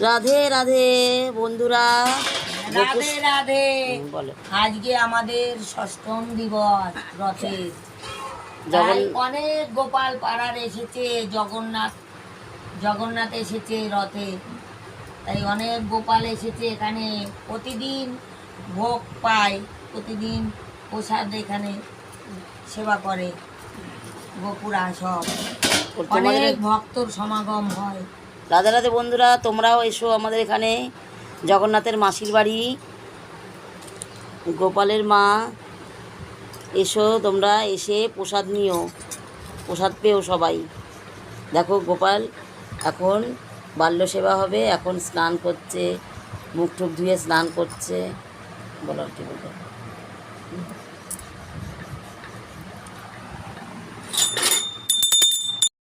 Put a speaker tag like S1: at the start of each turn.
S1: রাধে রাধে বন্ধুরা।
S2: রাধে রাধে।
S1: বলো।
S2: আজকে আমাদের ষষ্ঠম দিবস রথের।
S1: জগন
S2: তাই অনেক গোপাল পাড়ার এসেছে, জগন্নাথ এসেছে রথে। তাই অনেক গোপাল এসেছে এখানে, প্রতিদিন ভোগ পায়, প্রতিদিন প্রসাদ এখানে সেবা করে গোপুরা সব। অনেক ভক্তর সমাগম হয়।
S1: রাধে রাধে বন্ধুরা, তোমরাও এসো আমাদের এখানে। জগন্নাথের মাসির বাড়ি, গোপালের মা, এসো তোমরা, এসে প্রসাদ নিও, প্রসাদ পেও সবাই। দেখো গোপাল এখন বাল্য সেবা হবে, এখন স্নান করছে, মুখ টুক ধুয়ে স্নান করছে। বলো কি বলবো।